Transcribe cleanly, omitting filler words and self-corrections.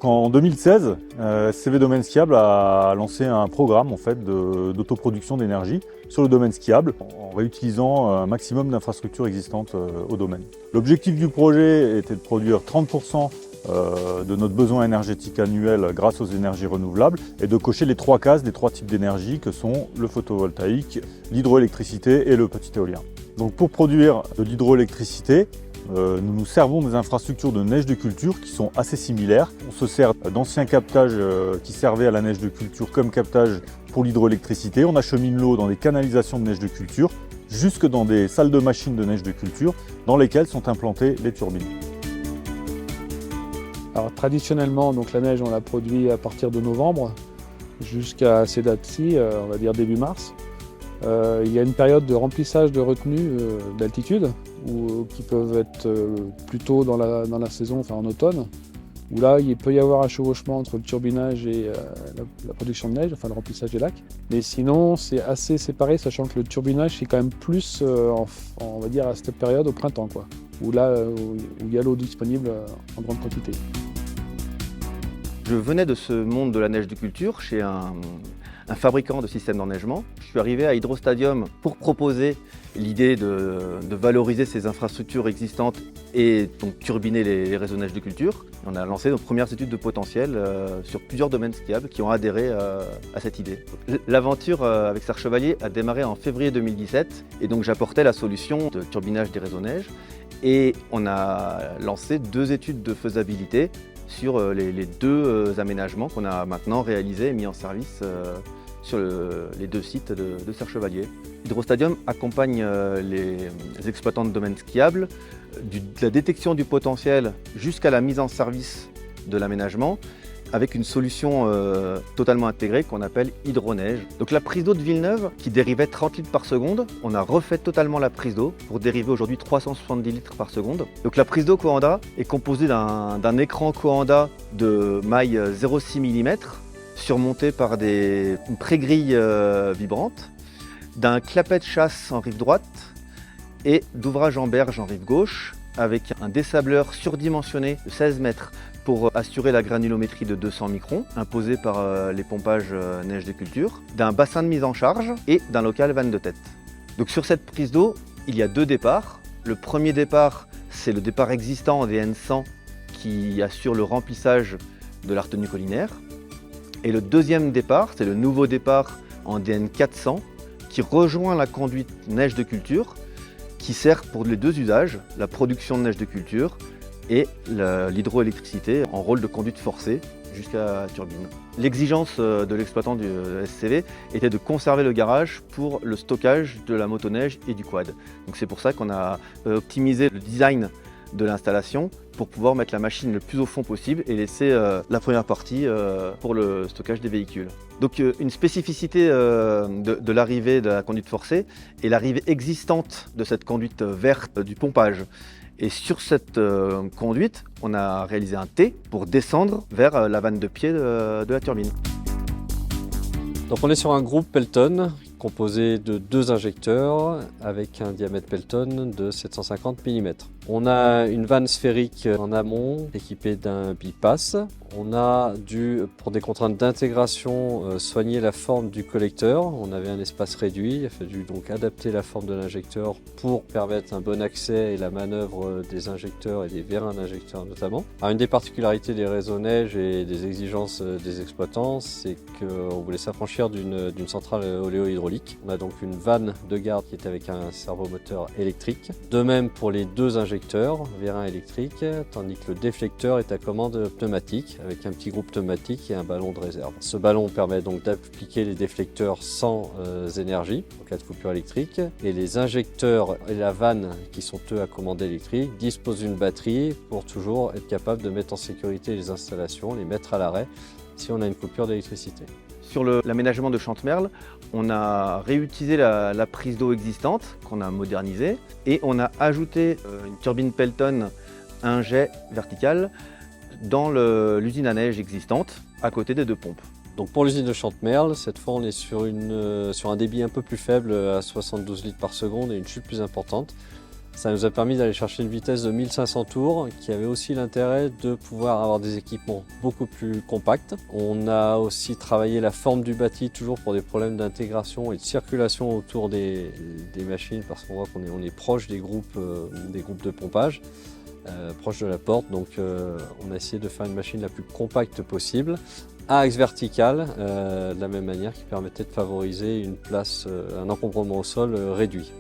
en 2016, SCV Domaine Skiable a lancé un programme en fait, d'autoproduction d'énergie sur le domaine skiable en réutilisant un maximum d'infrastructures existantes au domaine. L'objectif du projet était de produire 30% de notre besoin énergétique annuel grâce aux énergies renouvelables et de cocher les 3 cases des 3 types d'énergie que sont le photovoltaïque, l'hydroélectricité et le petit éolien. Donc pour produire de l'hydroélectricité, nous nous servons des infrastructures de neige de culture qui sont assez similaires. On se sert d'anciens captages qui servaient à la neige de culture comme captage pour l'hydroélectricité. On achemine l'eau dans des canalisations de neige de culture jusque dans des salles de machines de neige de culture dans lesquelles sont implantées les turbines. Alors traditionnellement, donc la neige on la produit à partir de novembre jusqu'à ces dates-ci, on va dire début mars. Il y a une période de remplissage de retenue d'altitude qui peuvent être plutôt dans la saison, enfin en automne, où là il peut y avoir un chevauchement entre le turbinage et la production de neige, enfin le remplissage des lacs. Mais sinon c'est assez séparé, sachant que le turbinage c'est quand même plus, on va dire à cette période au printemps, quoi, où il y a l'eau disponible en grande quantité. Je venais de ce monde de la neige de culture chez un fabricant de systèmes d'enneigement. Je suis arrivé à Hydrostadium pour proposer l'idée de valoriser ces infrastructures existantes et donc turbiner les réseaux neige de culture. On a lancé nos premières études de potentiel sur plusieurs domaines skiables qui ont adhéré à cette idée. L'aventure avec Serre Chevalier a démarré en février 2017 et donc j'apportais la solution de turbinage des réseaux neige et on a lancé 2 études de faisabilité sur les 2 aménagements qu'on a maintenant réalisés et mis en service sur les 2 sites de Serre Chevalier. Hydrostadium accompagne les exploitants de domaines skiables de la détection du potentiel jusqu'à la mise en service de l'aménagement avec une solution totalement intégrée qu'on appelle Hydroneige. Donc la prise d'eau de Villeneuve qui dérivait 30 litres par seconde, on a refait totalement la prise d'eau pour dériver aujourd'hui 370 litres par seconde. Donc la prise d'eau Coanda est composée d'un écran Coanda de maille 0,6 mm surmonté par une pré-grille vibrante, d'un clapet de chasse en rive droite et d'ouvrage en berge en rive gauche avec un dessableur surdimensionné de 16 mètres pour assurer la granulométrie de 200 microns imposée par les pompages neige de culture, d'un bassin de mise en charge et d'un local vanne de tête. Donc sur cette prise d'eau, il y a 2 départs. Le premier départ, c'est le départ existant en DN100 qui assure le remplissage de la retenue collinaire. Et le deuxième départ, c'est le nouveau départ en DN400 qui rejoint la conduite neige de culture qui sert pour les 2 usages, la production de neige de culture et l'hydroélectricité en rôle de conduite forcée jusqu'à la turbine. L'exigence de l'exploitant du SCV était de conserver le garage pour le stockage de la motoneige et du quad. Donc c'est pour ça qu'on a optimisé le design de l'installation pour pouvoir mettre la machine le plus au fond possible et laisser la première partie pour le stockage des véhicules. Donc une spécificité de l'arrivée de la conduite forcée est l'arrivée existante de cette conduite verte du pompage. Et sur cette conduite, on a réalisé un T pour descendre vers la vanne de pied de la turbine. Donc on est sur un groupe Pelton composé de 2 injecteurs avec un diamètre Pelton de 750 mm. On a une vanne sphérique en amont équipée d'un bipass. On a dû, pour des contraintes d'intégration, soigner la forme du collecteur. On avait un espace réduit, il a fallu donc adapter la forme de l'injecteur pour permettre un bon accès et la manœuvre des injecteurs et des vérins d'injecteurs notamment. Alors, une des particularités des réseaux neige et des exigences des exploitants, c'est qu'on voulait s'affranchir d'une centrale oléo-hydraulique. On a donc une vanne de garde qui est avec un servomoteur électrique. De même pour les 2 injecteurs, vérins électriques, tandis que le déflecteur est à commande pneumatique avec un petit groupe pneumatique et un ballon de réserve. Ce ballon permet donc d'appliquer les déflecteurs sans énergie en cas de coupure électrique et les injecteurs et la vanne qui sont eux à commande électrique disposent d'une batterie pour toujours être capable de mettre en sécurité les installations, les mettre à l'arrêt si on a une coupure d'électricité. Sur l'aménagement de Chantemerle, on a réutilisé la prise d'eau existante qu'on a modernisée et on a ajouté une turbine Pelton, un jet vertical dans l'usine à neige existante à côté des 2 pompes. Donc pour l'usine de Chantemerle, cette fois on est sur un débit un peu plus faible à 72 litres par seconde et une chute plus importante. Ça nous a permis d'aller chercher une vitesse de 1500 tours qui avait aussi l'intérêt de pouvoir avoir des équipements beaucoup plus compacts. On a aussi travaillé la forme du bâti toujours pour des problèmes d'intégration et de circulation autour des machines parce qu'on voit qu'on est proche des groupes de pompage, proche de la porte. Donc on a essayé de faire une machine la plus compacte possible, à axe vertical, de la même manière qui permettait de favoriser une place, un encombrement au sol réduit.